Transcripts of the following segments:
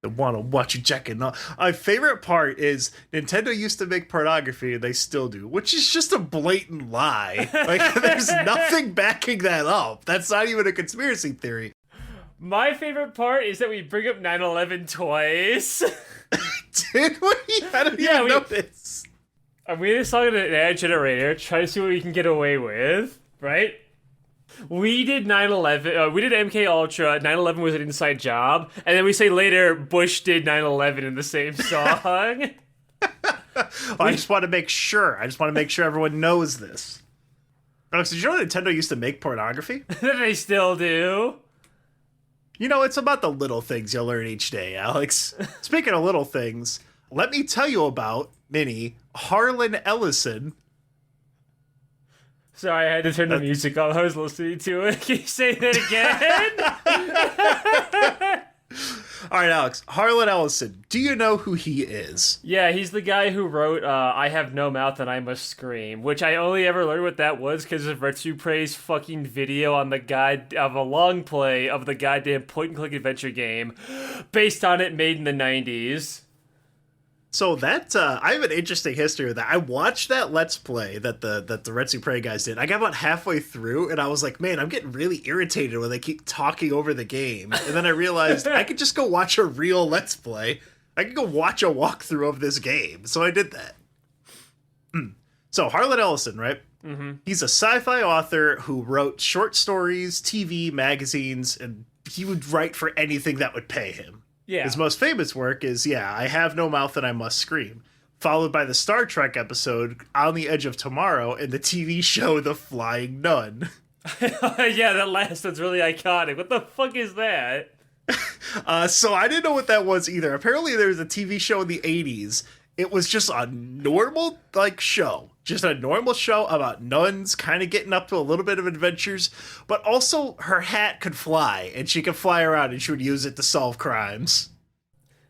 I want to watch you jacking off. My favorite part is Nintendo used to make pornography, and they still do, which is just a blatant lie. Like, there's nothing backing that up. That's not even a conspiracy theory. My favorite part is that we bring up 9/11 twice. Did we? I don't even notice. We just saw an ad generator, try to see what we can get away with, right? We did 9/11, we did MK Ultra, 9/11 was an inside job, and then we say later, Bush did 9/11 in the same song. I just want to make sure. I just want to make sure everyone knows this. Alex, did you know Nintendo used to make pornography? They still do. You know, it's about the little things you'll learn each day, Alex. Speaking of little things, let me tell you about, Harlan Ellison. Sorry, I had to turn the music off. I was listening to it. Can you say that again? All right, Alex. Harlan Ellison. Do you know who he is? Yeah, he's the guy who wrote I Have No Mouth and I Must Scream, which I only ever learned what that was because of retsupurae's fucking video on the guide of a long play of the goddamn point-and-click adventure game based on it, made in the 90s. So that I have an interesting history with that. I watched that Let's Play that the retsupurae guys did. I got about halfway through, and I was like, man, I'm getting really irritated when they keep talking over the game. And then I realized I could just go watch a real Let's Play. I could go watch a walkthrough of this game. So I did that. So Harlan Ellison, right? Mm-hmm. He's a sci-fi author who wrote short stories, TV, magazines, and he would write for anything that would pay him. Yeah. His most famous work is, I Have No Mouth and I Must Scream, followed by the Star Trek episode On the Edge of Tomorrow and the TV show The Flying Nun. Yeah, that last one's really iconic. What the fuck is that? So I didn't know what that was either. Apparently there was a TV show in the 80s. It was just a normal, show. Just a normal show about nuns kind of getting up to a little bit of adventures. But also, her hat could fly, and she could fly around, and she would use it to solve crimes.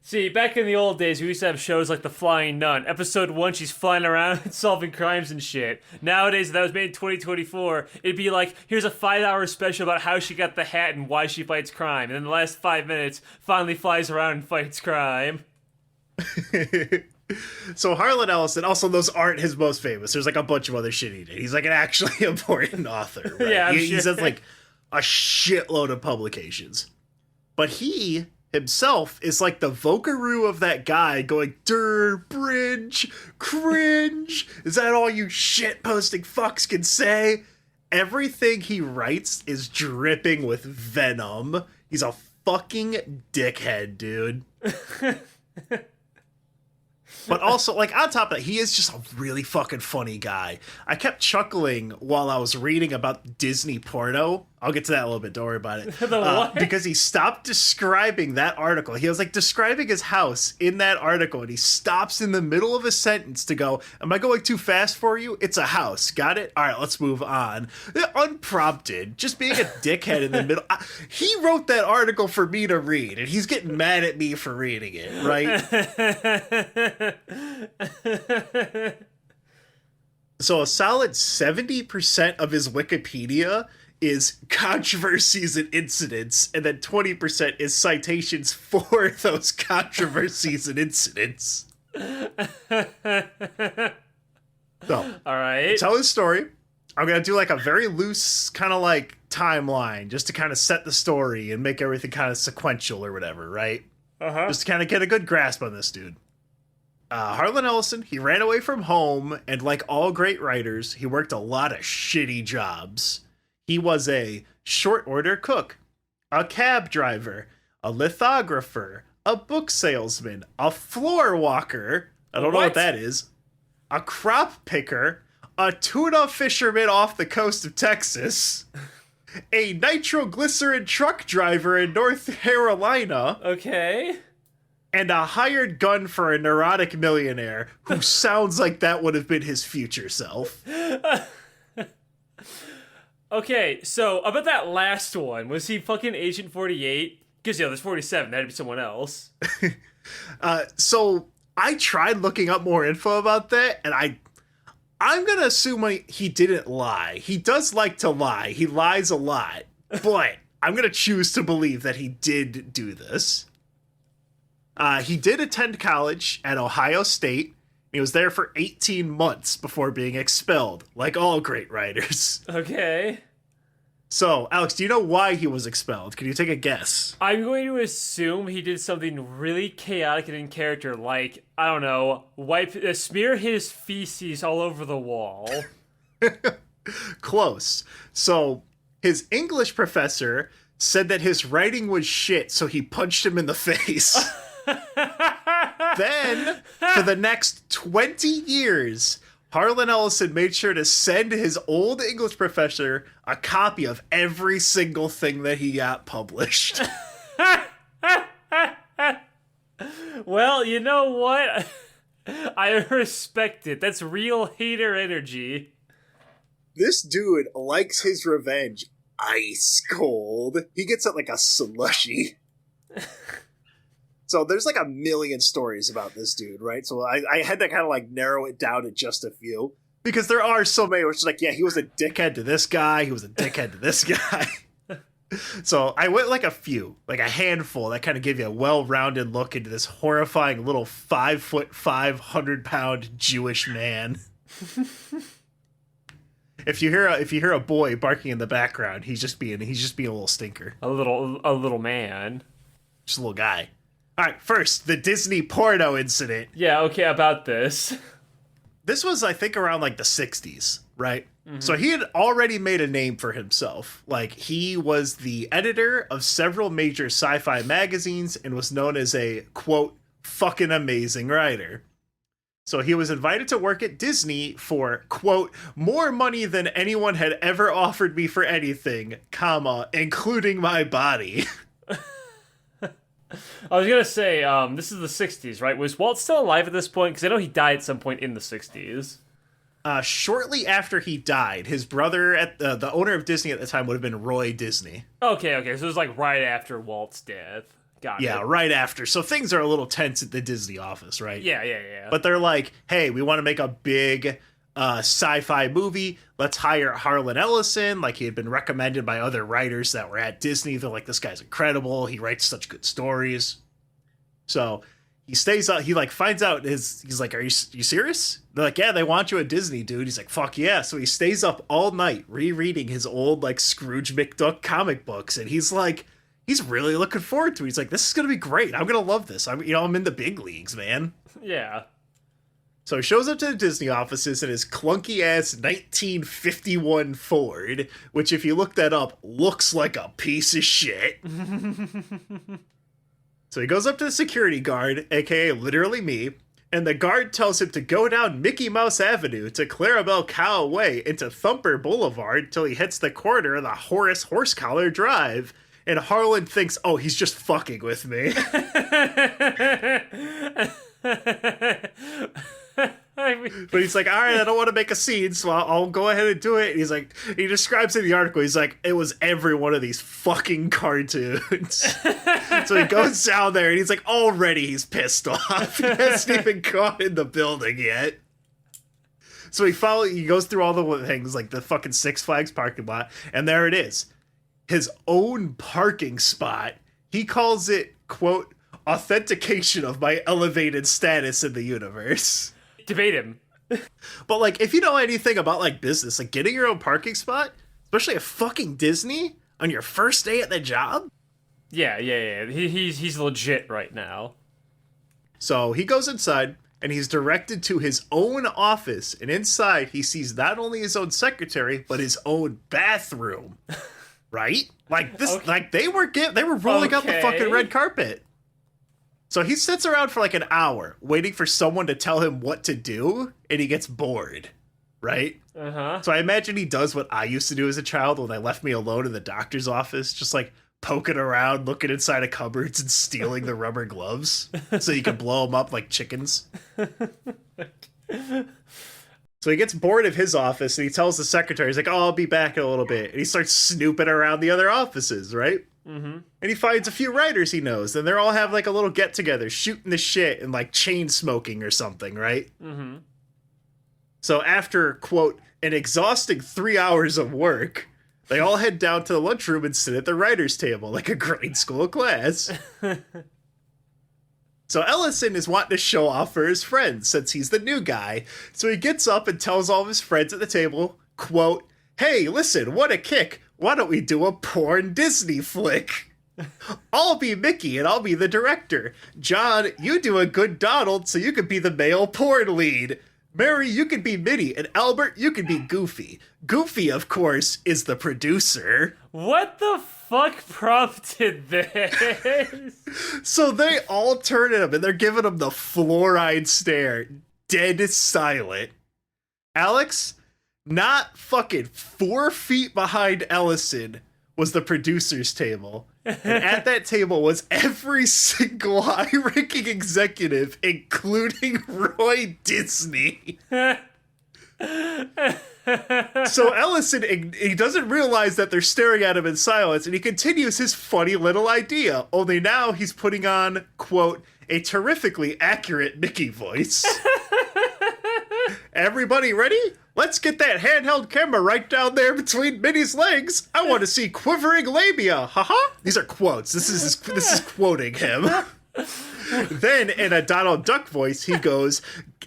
See, back in the old days, we used to have shows like The Flying Nun. Episode 1, she's flying around solving crimes and shit. Nowadays, if that was made in 2024, it'd be like, here's a 5-hour special about how she got the hat and why she fights crime. And then the last 5 minutes, finally flies around and fights crime. So Harlan Ellison, also those aren't his most famous. There's a bunch of other shit he did. He's an actually important author. Right? Yeah, he has a shitload of publications. But he himself is the vocaroo of that guy going, bridge, cringe. Is that all you shit posting fucks can say? Everything he writes is dripping with venom. He's a fucking dickhead, dude. But also, on top of that, he is just a really fucking funny guy. I kept chuckling while I was reading about Disney porno. I'll get to that a little bit, don't worry about it. What? Because he stopped describing that article. He was describing his house in that article, and he stops in the middle of a sentence to go, am I going too fast for you? It's a house. Got it? All right, let's move on. Unprompted, just being a dickhead in the middle. He wrote that article for me to read, and he's getting mad at me for reading it, right? So a solid 70% of his Wikipedia is controversies and incidents, and then 20% is citations for those controversies and incidents. So, all right. Tell his story. I'm going to do a very loose kind of timeline just to kind of set the story and make everything kind of sequential or whatever, right? Uh-huh. Just to kind of get a good grasp on this dude. Harlan Ellison, he ran away from home, and like all great writers, he worked a lot of shitty jobs. He was a short order cook, a cab driver, a lithographer, a book salesman, a floor walker, I don't know what that is, a crop picker, a tuna fisherman off the coast of Texas, a nitroglycerin truck driver in North Carolina. Okay. And a hired gun for a neurotic millionaire who sounds like that would have been his future self. Okay, so about that last one, was he fucking Agent 48? Because, there's 47, that'd be someone else. So I tried looking up more info about that, and I'm going to assume he didn't lie. He does like to lie. He lies a lot. But I'm going to choose to believe that he did do this. He did attend college at Ohio State. He was there for 18 months before being expelled, like all great writers. Okay. So, Alex, do you know why he was expelled? Can you take a guess? I'm going to assume he did something really chaotic and in character, like, I don't know, smear his feces all over the wall. Close. So, his English professor said that his writing was shit, so he punched him in the face. Then, for the next 20 years, Harlan Ellison made sure to send his old English professor a copy of every single thing that he got published. Well, you know what? I respect it. That's real hater energy. This dude likes his revenge ice cold. He gets it like a slushy. So there's like a million stories about this dude, right? So I had to kind of like narrow it down to just a few. Because there are so many where it's like, yeah, he was a dickhead to this guy. He was a dickhead to this guy. So I went like a few, like a handful that kind of give you a well-rounded look into this horrifying little 5'5", 500-pound Jewish man. If you hear a boy barking in the background, he's just being a little stinker. A little man. Just a little guy. All right, first, the Disney porno incident. Yeah, okay, about this. This was, I think, around like the 60s, right? Mm-hmm. So he had already made a name for himself. Like, he was the editor of several major sci-fi magazines and was known as a, quote, fucking amazing writer. So he was invited to work at Disney for, quote, more money than anyone had ever offered me for anything, comma, including my body. I was going to say, this is the 60s, right? Was Walt still alive at this point? Because I know he died at some point in the 60s. Shortly after he died, his brother, the owner of Disney at the time, would have been Roy Disney. Okay, so it was like right after Walt's death. Got it. Yeah, right after. So things are a little tense at the Disney office, right? Yeah. But they're like, hey, we want to make a big sci-fi movie. Let's hire Harlan Ellison. Like, he had been recommended by other writers that were at Disney. They're like, this guy's incredible. He writes such good stories. So he stays up. He like finds out he's like, are you serious? They're like, yeah, they want you at Disney, dude. He's like, fuck yeah. So he stays up all night rereading his old like Scrooge McDuck comic books. And he's like, he's really looking forward to it. He's like, this is going to be great. I'm going to love this. I'm in the big leagues, man. Yeah. So he shows up to the Disney offices in his clunky-ass 1951 Ford, which, if you look that up, looks like a piece of shit. So he goes up to the security guard, aka literally me, and the guard tells him to go down Mickey Mouse Avenue to Clarabelle Cow Way into Thumper Boulevard till he hits the corner of the Horace Horsecollar Drive. And Harlan thinks, oh, he's just fucking with me. But he's like, all right, I don't want to make a scene, so I'll go ahead and do it. And he's like, he describes in the article, he's like, it was every one of these fucking cartoons. So he goes down there and he's like, already he's pissed off. He hasn't even gone in the building yet. So he goes through all the things, like the fucking Six Flags parking lot, and there it is. His own parking spot. He calls it, quote, authentication of my elevated status in the universe. Debate him. But like, if you know anything about like business, like getting your own parking spot, especially at fucking Disney on your first day at the job. Yeah. He's legit right now. So he goes inside and he's directed to his own office, and inside he sees not only his own secretary but his own bathroom. Right? Like this, okay. Like they were rolling out the fucking red carpet. So he sits around for like an hour waiting for someone to tell him what to do, and he gets bored, right? Uh-huh. So I imagine he does what I used to do as a child when they left me alone in the doctor's office, just like poking around, looking inside of cupboards and stealing the rubber gloves so you can blow them up like chickens. So he gets bored of his office and he tells the secretary, he's like, oh, I'll be back in a little bit. And he starts snooping around the other offices, right? Mm-hmm. And he finds a few writers he knows, and they're all have like a little get together, shooting the shit and like chain smoking or something, right? Mm-hmm. So after, quote, an exhausting 3 hours of work, they all head down to the lunchroom and sit at the writer's table like a grade school class. So Ellison is wanting to show off for his friends since he's the new guy. So he gets up and tells all of his friends at the table, quote, "Hey, listen, what a kick. Why don't we do a porn Disney flick? I'll be Mickey and I'll be the director. John, you do a good Donald so you could be the male porn lead. Mary, you could be Minnie, and Albert, you could be Goofy. Goofy, of course, is the producer." What the fuck prompted this? So they all turn at him and they're giving him the fluoride stare, dead silent. Alex, not fucking 4 feet behind Ellison, was the producer's table. And at that table was every single high-ranking executive, including Roy Disney. So Ellison, he doesn't realize that they're staring at him in silence, and he continues his funny little idea, only now he's putting on, quote, a terrifically accurate Mickey voice. Everybody ready? Let's get that handheld camera right down there between Minnie's legs. I want to see quivering labia. Haha. These are quotes. This is quoting him. Then, in a Donald Duck voice, he goes,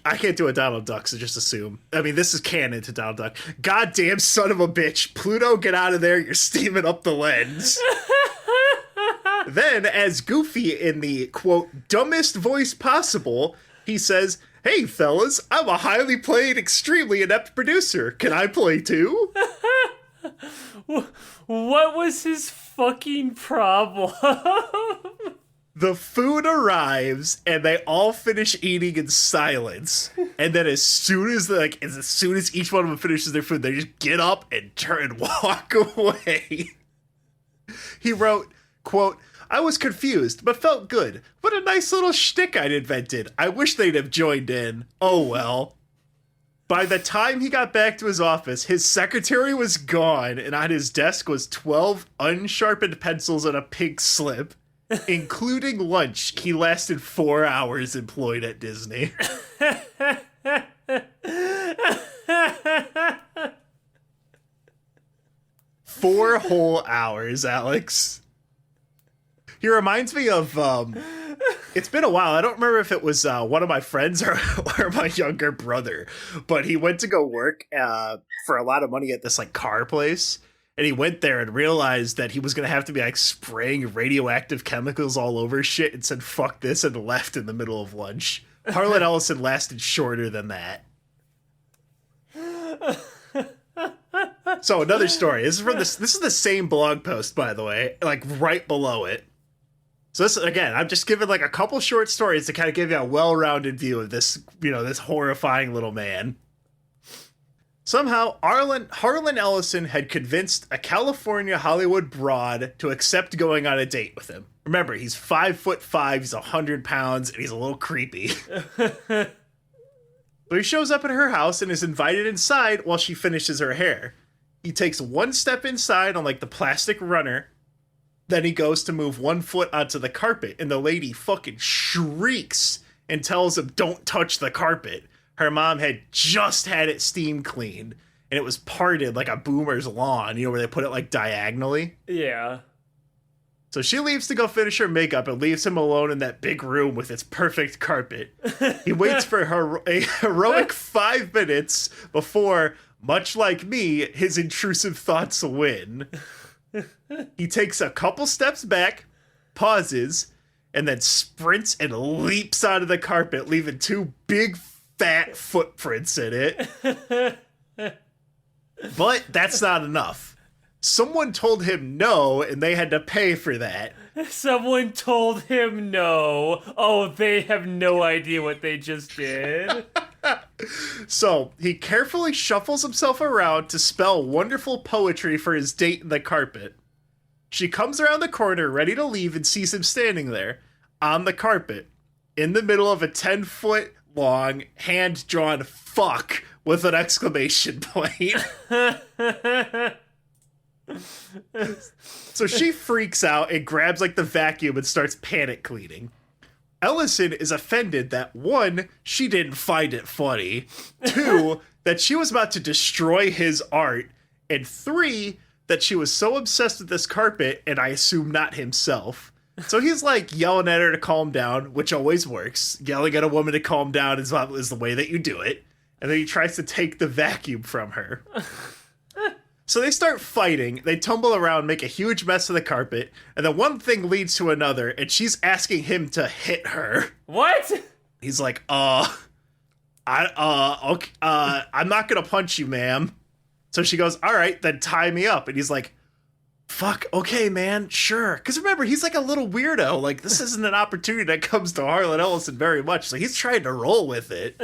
I can't do a Donald Duck, so just assume. I mean, this is canon to Donald Duck. "Goddamn son of a bitch. Pluto, get out of there. You're steaming up the lens." Then, as Goofy in the, quote, dumbest voice possible, he says, "Hey, fellas, I'm a highly played, extremely inept producer. Can I play too?" What was his fucking problem? The food arrives, and they all finish eating in silence. And then as soon as each one of them finishes their food, they just get up and turn and walk away. He wrote, quote, "I was confused, but felt good. What a nice little shtick I'd invented. I wish they'd have joined in. Oh well." By the time he got back to his office, his secretary was gone, and on his desk was 12 unsharpened pencils and a pink slip. Including lunch, he lasted 4 hours employed at Disney. 4 whole hours, Alex. He reminds me of, it's been a while. I don't remember if it was one of my friends or my younger brother, but he went to go work for a lot of money at this like car place. And he went there and realized that he was going to have to be like spraying radioactive chemicals all over shit and said, "Fuck this," and left in the middle of lunch. Harlan Ellison lasted shorter than that. So another story. This is the same blog post, by the way, like right below it. So this, again, I'm just giving like a couple short stories to kind of give you a well-rounded view of this, this horrifying little man. Somehow, Harlan Ellison had convinced a California Hollywood broad to accept going on a date with him. Remember, he's 5'5", he's 100 pounds, and he's a little creepy. So he shows up at her house and is invited inside while she finishes her hair. He takes one step inside on like the plastic runner. Then he goes to move 1 foot onto the carpet, and the lady fucking shrieks and tells him, "Don't touch the carpet." Her mom had just had it steam cleaned, and it was parted like a boomer's lawn, where they put it like diagonally. Yeah. So she leaves to go finish her makeup and leaves him alone in that big room with its perfect carpet. He waits for a heroic 5 minutes before, much like me, his intrusive thoughts win. He takes a couple steps back, pauses, and then sprints and leaps onto the carpet, leaving 2 big fat footprints in it. But that's not enough. Someone told him no, and they had to pay for that. Someone told him no. Oh, they have no idea what they just did. So he carefully shuffles himself around to spell wonderful poetry for his date in the carpet. She comes around the corner ready to leave and sees him standing there on the carpet in the middle of a 10-foot long hand-drawn fuck with an exclamation point. So she freaks out and grabs like the vacuum and starts panic cleaning. Ellison is offended that 1, she didn't find it funny, 2, that she was about to destroy his art, and 3, that she was so obsessed with this carpet, and I assume not himself, So he's like yelling at her to calm down, which always works. Yelling at a woman to calm down is the way that you do it. And then he tries to take the vacuum from her. So they start fighting. They tumble around, make a huge mess of the carpet. And then one thing leads to another. And she's asking him to hit her. What? He's like, okay, I'm not going to punch you, ma'am. So she goes, all right, then tie me up. And he's like, fuck, okay, man, sure. Because remember, he's like a little weirdo. Like, this isn't an opportunity that comes to Harlan Ellison very much. So he's trying to roll with it.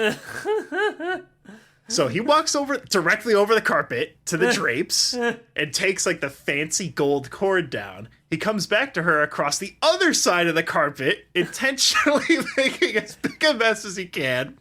So he walks directly over the carpet to the drapes and takes like the fancy gold cord down. He comes back to her across the other side of the carpet, intentionally making as big a mess as he can.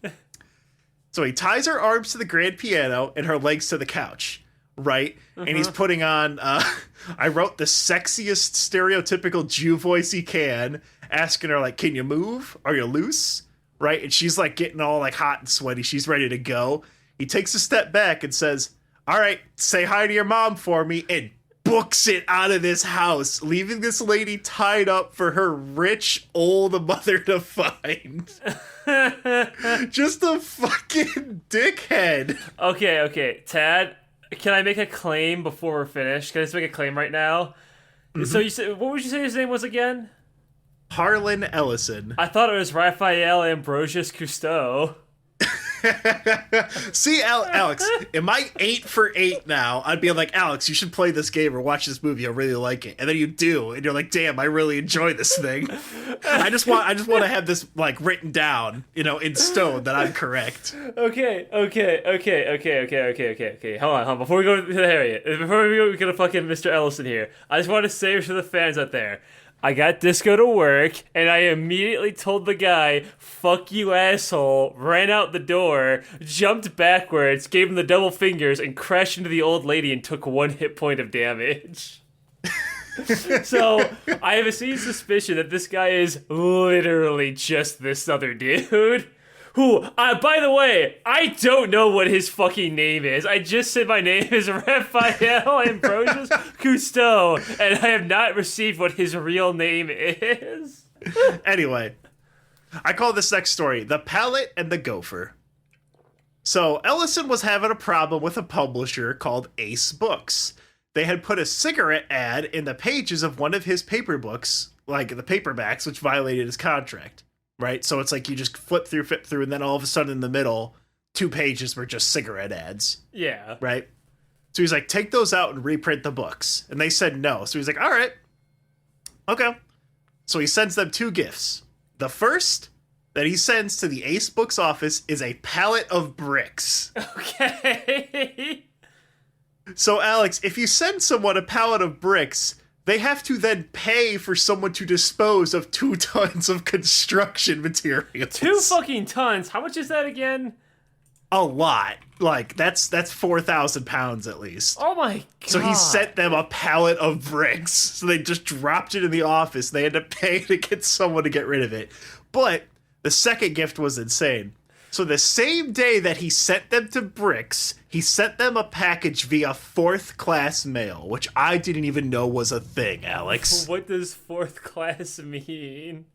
So he ties her arms to the grand piano and her legs to the couch, right? And he's putting on, I wrote the sexiest stereotypical Jew voice he can, asking her like, can you move? Are you loose? Right? And she's like getting all like hot and sweaty. She's ready to go. He takes a step back and says, all right, say hi to your mom for me, and books it out of this house, leaving this lady tied up for her rich old mother to find. Just a fucking dickhead. Okay, Tad, can I make a claim before we're finished? Can I just make a claim right now? So you said, what would you say his name was again? Harlan Ellison. I thought it was Raphael Ambrosius Cousteau. See, Alex, am I 8 for 8 now? I'd be like, Alex, you should play this game or watch this movie. I really like it. And then you do, and you're like, damn, I really enjoy this thing. I just want to have this like written down, in stone that I'm correct. Okay. Hold on. Before we go to the Harriet, before we go to fucking Mr. Ellison here, I just want to say for the fans out there, I got Disco to work, and I immediately told the guy, fuck you, asshole, ran out the door, jumped backwards, gave him the double fingers, and crashed into the old lady and took 1 hit point of damage. So, I have a sneaking suspicion that this guy is literally just this other dude. Who, by the way, I don't know what his fucking name is. I just said my name is Raphael Ambrosius Cousteau, and I have not received what his real name is. Anyway, I call this next story The Pallet and the Gopher. So, Ellison was having a problem with a publisher called Ace Books. They had put a cigarette ad in the pages of one of his paper books, like the paperbacks, which violated his contract. Right? So it's like you just flip through, and then all of a sudden in the middle, 2 pages were just cigarette ads. Yeah. Right? So he's like, take those out and reprint the books. And they said no. So he's like, all right. Okay. So he sends them 2 gifts. The first that he sends to the Ace Books office is a pallet of bricks. Okay. So, Alex, if you send someone a pallet of bricks, they have to then pay for someone to dispose of 2 tons of construction materials. 2 fucking tons? How much is that again? A lot. Like, that's 4,000 pounds at least. Oh my god. So he sent them a pallet of bricks. So they just dropped it in the office. They had to pay to get someone to get rid of it. But the second gift was insane. So the same day that he sent them to bricks, he sent them a package via 4th class mail, which I didn't even know was a thing, Alex. What does 4th class mean?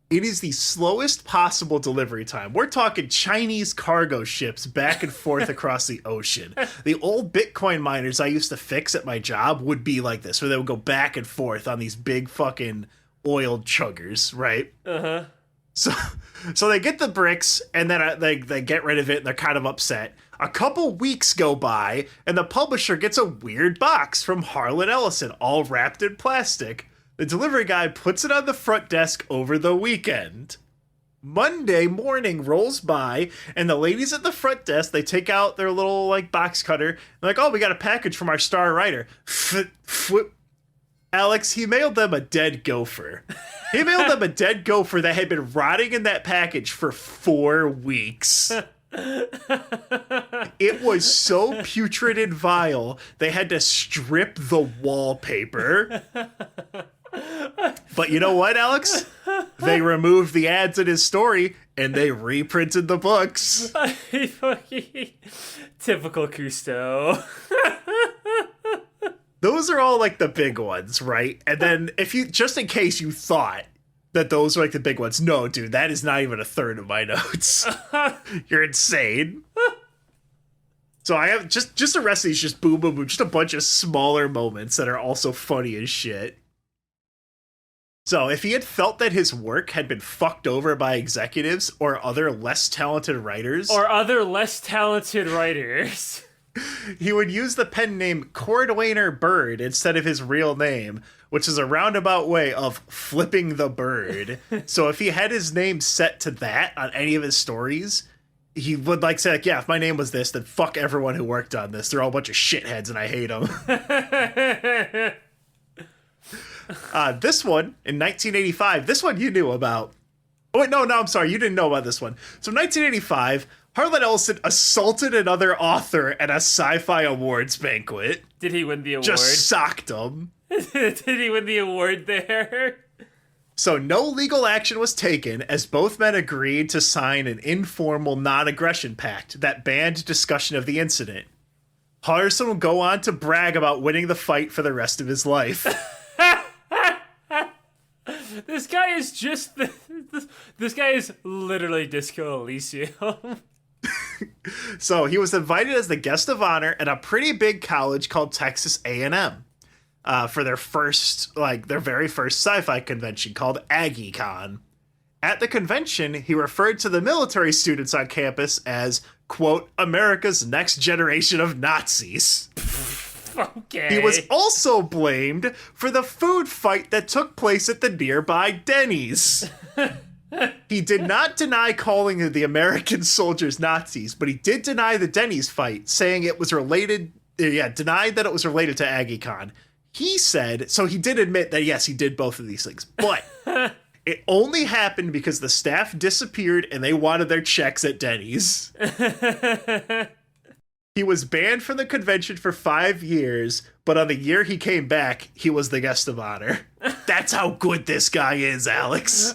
It is the slowest possible delivery time. We're talking Chinese cargo ships back and forth across the ocean. The old Bitcoin miners I used to fix at my job would be like this, where they would go back and forth on these big fucking oiled chuggers, right? Uh-huh. So they get the bricks, and then they get rid of it, and they're kind of upset. A couple weeks go by, and the publisher gets a weird box from Harlan Ellison, all wrapped in plastic. The delivery guy puts it on the front desk over the weekend. Monday morning rolls by, and the ladies at the front desk, they take out their little, like, box cutter. They're like, oh, we got a package from our star writer. Alex, he mailed them a dead gopher. He mailed them a dead gopher that had been rotting in that package for 4 weeks. It was so putrid and vile, they had to strip the wallpaper. But you know what, Alex? They removed the ads in his story, and they reprinted the books. Typical Cousteau. those are all like the big ones, right? And then if you, just in case you thought that those were like the big ones, no, dude, that is not even a third of my notes. You're insane. So I have just the rest of these, just boom, boom, boom, just a bunch of smaller moments that are also funny as shit. So if he had felt that his work had been fucked over by executives or other less talented writers, he would use the pen name Cordwainer Bird instead of his real name, which is a roundabout way of flipping the bird. So if he had his name set to that on any of his stories, he would like say, like, yeah, if my name was this, then fuck everyone who worked on this. They're all a bunch of shitheads and I hate them. This one, in 1985, this one you knew about. Oh, wait, no, I'm sorry. You didn't know about this one. So in 1985, Harlan Ellison assaulted another author at a sci-fi awards banquet. Did he win the award? Just socked him. Did he win the award there? So no legal action was taken, as both men agreed to sign an informal non-aggression pact that banned discussion of the incident. Harrison will go on to brag about winning the fight for the rest of his life. This guy is just... This guy is literally Disco Elysium. So he was invited as the guest of honor at a pretty big college called Texas A&M for their very first sci-fi convention called AggieCon. At the convention, he referred to the military students on campus as, quote, America's next generation of Nazis. Okay. He was also blamed for the food fight that took place at the nearby Denny's. He did not deny calling the American soldiers Nazis, but he did deny the Denny's fight, saying it was related, denied that it was related to AggieCon. He said, so he did admit that, yes, he did both of these things, but it only happened because the staff disappeared and they wanted their checks at Denny's. He was banned from the convention for 5 years, but on the year he came back, he was the guest of honor. That's how good this guy is, Alex.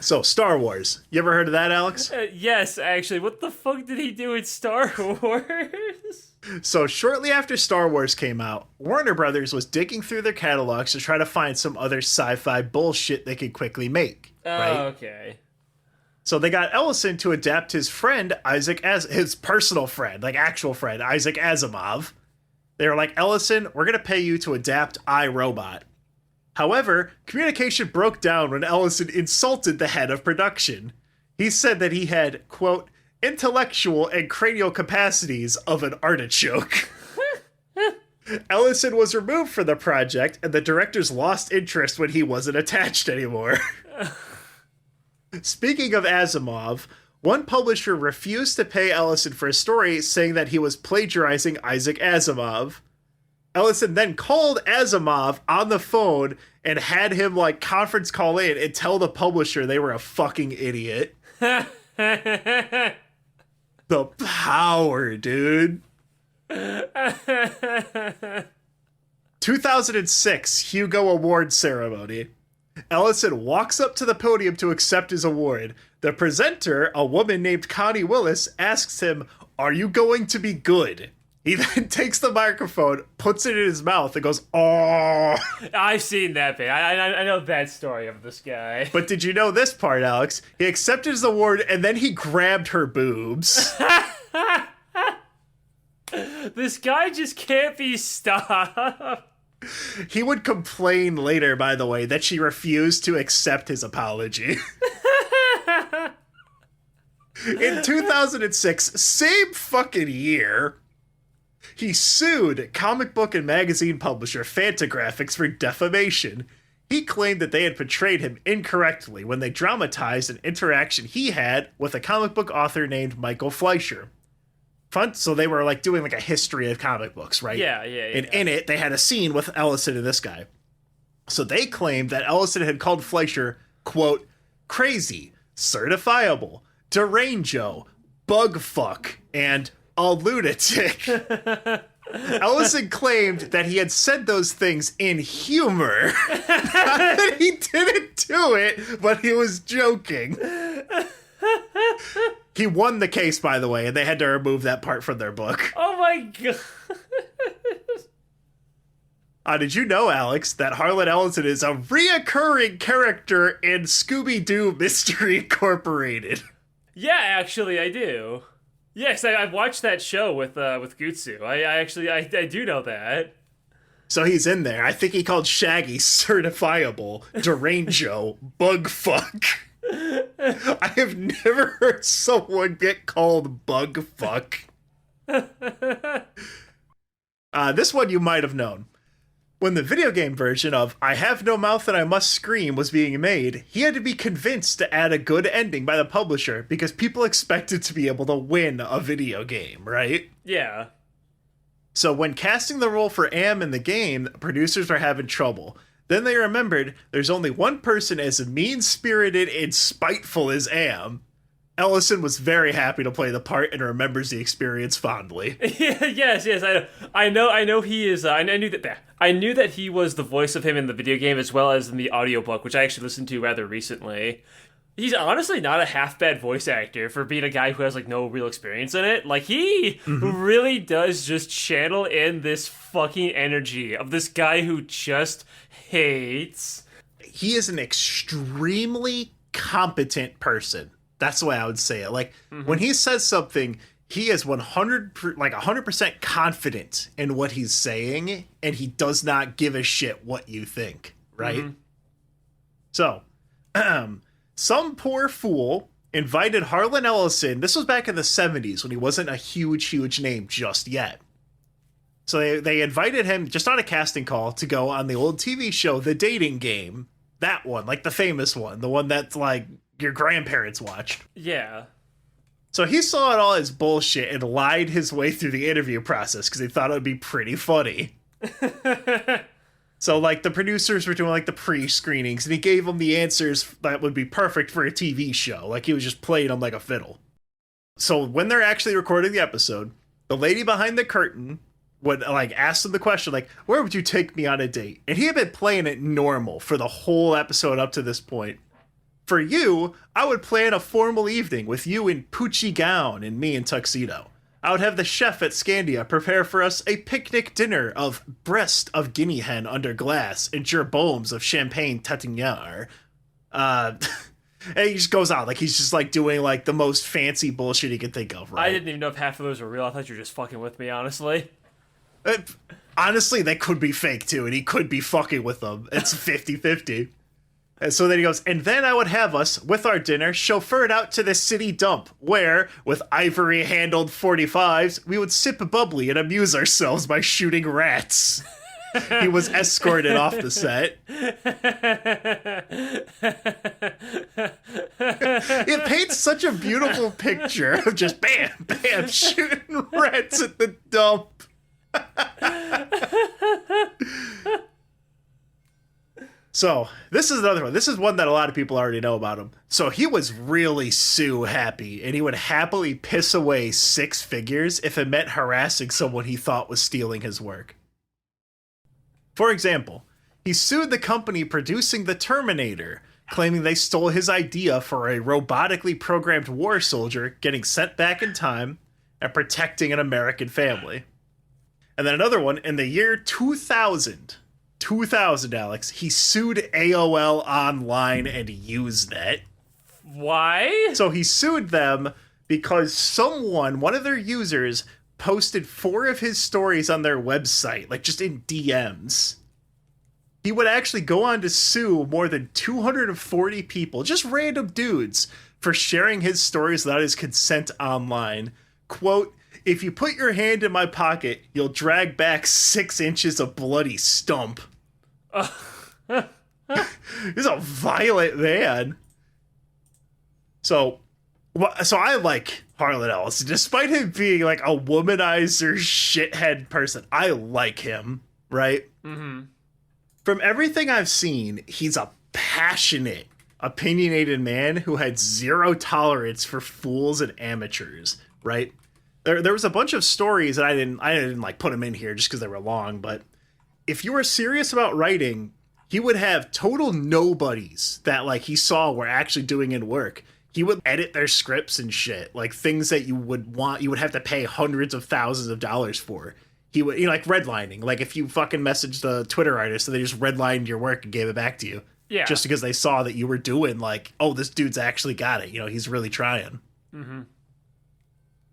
So, Star Wars. You ever heard of that, Alex? Yes, actually. What the fuck did he do in Star Wars? So, shortly after Star Wars came out, Warner Brothers was digging through their catalogs to try to find some other sci-fi bullshit they could quickly make. Right? Okay. So they got Ellison to adapt his friend, his personal friend, like actual friend, Isaac Asimov. They were like, Ellison, we're going to pay you to adapt I, Robot. However, communication broke down when Ellison insulted the head of production. He said that he had, quote, intellectual and cranial capacities of an artichoke. Ellison was removed from the project, and the directors lost interest when he wasn't attached anymore. Speaking of Asimov, one publisher refused to pay Ellison for a story, saying that he was plagiarizing Isaac Asimov. Ellison then called Asimov on the phone and had him conference call in and tell the publisher they were a fucking idiot. The power, dude. 2006 Hugo Award ceremony. Ellison walks up to the podium to accept his award. The presenter, a woman named Connie Willis, asks him, "Are you going to be good?" He then takes the microphone, puts it in his mouth, and goes, "Oh." I've seen that bit. I know that story of this guy. But did you know this part, Alex? He accepted his award, and then he grabbed her boobs. This guy just can't be stopped. He would complain later, by the way, that she refused to accept his apology. In 2006, same fucking year, he sued comic book and magazine publisher Fantagraphics for defamation. He claimed that they had portrayed him incorrectly when they dramatized an interaction he had with a comic book author named Michael Fleischer. So they were doing a history of comic books, right? Yeah. And in it, they had a scene with Ellison and this guy. So they claimed that Ellison had called Fleischer, quote, crazy, certifiable, derange-o, bug fuck, and a lunatic. Ellison claimed that he had said those things in humor. Not that he didn't do it, but he was joking. He won the case, by the way, and they had to remove that part from their book. Oh my god. Did you know, Alex, that Harlan Ellison is a reoccurring character in Scooby-Doo Mystery Incorporated? Yeah, actually, I do. Yes, I've watched that show with Gutsu. I do know that. So he's in there. I think he called Shaggy certifiable derange-o bug fuck. I have never heard someone get called bug fuck. This one you might have known. When the video game version of I Have No Mouth and I Must Scream was being made, he had to be convinced to add a good ending by the publisher because people expected to be able to win a video game, right? Yeah. So when casting the role for Am in the game, producers were having trouble. Then they remembered there's only one person as mean-spirited and spiteful as Am. Ellison was very happy to play the part and remembers the experience fondly. Yes. I know he is. I knew that he was the voice of him in the video game as well as in the audiobook, which I actually listened to rather recently. He's honestly not a half bad voice actor for being a guy who has like no real experience in it. Like he really does just channel in this fucking energy of this guy who just hates. He is an extremely competent person. That's the way I would say it. Like when he says something, he is 100% confident in what he's saying, and he does not give a shit what you think, right? So, some poor fool invited Harlan Ellison. This was back in the 70s when he wasn't a huge name just yet. So they invited him just on a casting call to go on the old TV show, The Dating Game. That one, like the famous one, the one that's like your grandparents watched. Yeah. So he saw it all as bullshit and lied his way through the interview process because he thought it would be pretty funny. So like the producers were doing like the pre-screenings and he gave them the answers that would be perfect for a TV show. Like he was just playing them like a fiddle. So when they're actually recording the episode, the lady behind the curtain would like ask him the question like, where would you take me on a date? And he had been playing it normal for the whole episode up to this point. For you, I would plan a formal evening with you in poochie gown and me in tuxedo. I would have the chef at Scandia prepare for us a picnic dinner of breast of guinea hen under glass and gerbombes of champagne tatignar. And he just goes on like he's just like doing like the most fancy bullshit he could think of, right? I didn't even know if half of those were real. I thought you were just fucking with me, honestly. Honestly, they could be fake too, and he could be fucking with them. It's 50-50. And so then he goes, and then I would have us, with our dinner, chauffeured out to the city dump, where, with ivory-handled 45s, we would sip bubbly and amuse ourselves by shooting rats. He was escorted off the set. It paints such a beautiful picture of just bam, bam, shooting rats at the dump. So, this is another one. This is one that a lot of people already know about him. So, he was really happy, and he would happily piss away 6 figures if it meant harassing someone he thought was stealing his work. For example, he sued the company producing The Terminator, claiming they stole his idea for a robotically programmed war soldier getting sent back in time and protecting an American family. And then another one, in the year 2000, Alex, he sued AOL Online and Usenet. Why? So he sued them because one of their users, posted 4 of his stories on their website, like just in DMs. He would actually go on to sue more than 240 people, just random dudes, for sharing his stories without his consent online. Quote, if you put your hand in my pocket, you'll drag back 6 inches of bloody stump. He's a violent man. So I like Harlan Ellison. Despite him being like a womanizer shithead person, I like him, right? Mm-hmm. From everything I've seen, he's a passionate, opinionated man who had zero tolerance for fools and amateurs, right? There was a bunch of stories that I didn't like put them in here just because they were long, but if you were serious about writing, he would have total nobodies that like he saw were actually doing in work. he would edit their scripts and shit, like things that you would have to pay hundreds of thousands of dollars for. He would, like redlining, like if you fucking messaged the Twitter artist and they just redlined your work and gave it back to you. Yeah. Just because they saw that you were doing like, oh, this dude's actually got it. He's really trying. Mm-hmm.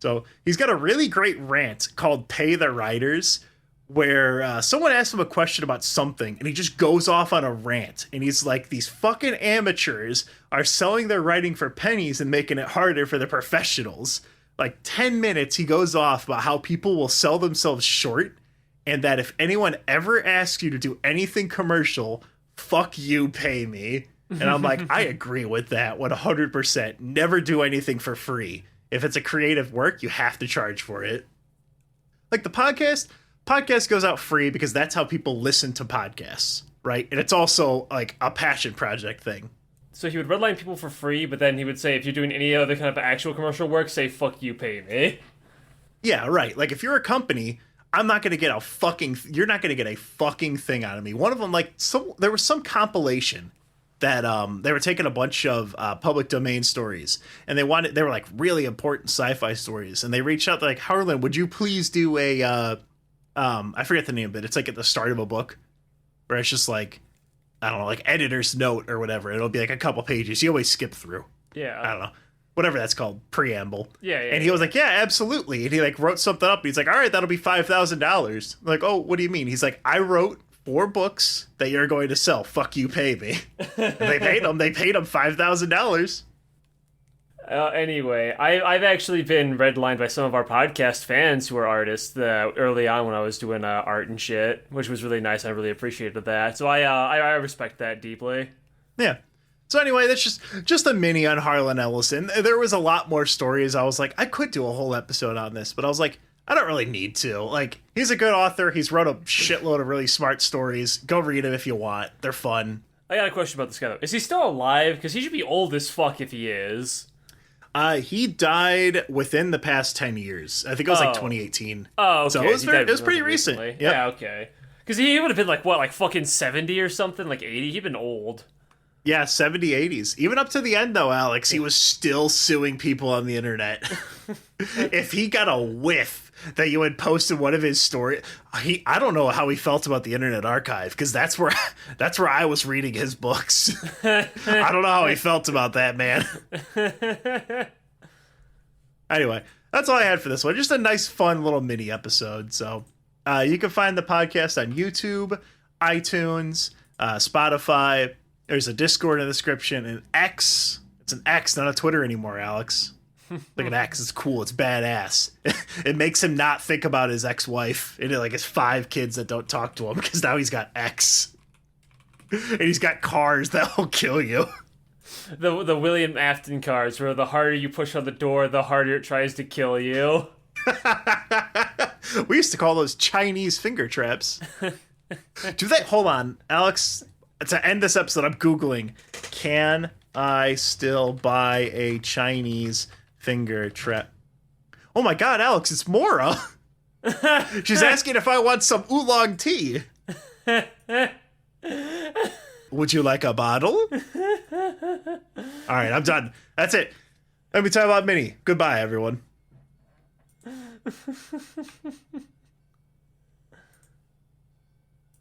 So he's got a really great rant called Pay the Writers, where someone asks him a question about something and he just goes off on a rant. And he's like, these fucking amateurs are selling their writing for pennies and making it harder for the professionals. Like 10 minutes, he goes off about how people will sell themselves short and that if anyone ever asks you to do anything commercial, fuck you, pay me. And I'm like, I agree with that 100%. Never do anything for free. If it's a creative work, you have to charge for it. Like the podcast goes out free because that's how people listen to podcasts, right? And it's also like a passion project thing. So he would redline people for free, but then he would say, if you're doing any other kind of actual commercial work, say, fuck you, pay me. Yeah, right. Like if you're a company, I'm not going to get you're not going to get a fucking thing out of me. One of them, there was some compilation that they were taking a bunch of public domain stories and they were like really important sci-fi stories. And they reached out, like, Harlan, would you please do I forget the name of it. It's like at the start of a book where it's just like, I don't know, like editor's note or whatever. It'll be like a couple pages. You always skip through. Yeah. I don't know. Whatever that's called. Preamble. Yeah. And he was like, yeah, absolutely. And he like wrote something up. And he's like, all right, that'll be $5,000. Like, oh, what do you mean? He's like, I wrote 4 books that you're going to sell. Fuck you, pay me. And they paid him. They paid him $5,000. Anyway, I've actually been redlined by some of our podcast fans who are artists early on when I was doing art and shit, which was really nice. I really appreciated that. So I respect that deeply. Yeah. So anyway, that's just a mini on Harlan Ellison. There was a lot more stories. I was like, I could do a whole episode on this, but I was like, I don't really need to. Like, he's a good author. He's wrote a shitload of really smart stories. Go read them if you want. They're fun. I got a question about this guy, though. Is he still alive? Because he should be old as fuck if he is. He died within the past 10 years. I think it was like 2018. Oh, okay. So it was pretty recent. Yep. Yeah, okay. Because he would have been like, what, like fucking 70 or something? Like 80? He'd been old. Yeah, 70, 80s. Even up to the end, though, Alex, he was still suing people on the internet. If he got a whiff that you had posted one of his stories, I don't know how he felt about the Internet Archive, because that's where I was reading his books. I don't know how he felt about that, man. Anyway, that's all I had for this one. Just a nice, fun little mini episode. So you can find the podcast on YouTube, iTunes, Spotify. There's a Discord in the description, and X. It's an X, not a Twitter anymore, Alex. Like an X, it's cool, it's badass. It makes him not think about his ex-wife and like his 5 kids that don't talk to him, because now he's got X. And he's got cars that will kill you. The William Afton cars, where the harder you push on the door, the harder it tries to kill you. We used to call those Chinese finger traps. Hold on, Alex. To end this episode, I'm Googling, can I still buy a Chinese finger trap? Oh my god, Alex, it's Mora. She's asking if I want some oolong tea. Would you like a bottle? Alright, I'm done. That's it. Let me talk about Minnie. Goodbye, everyone.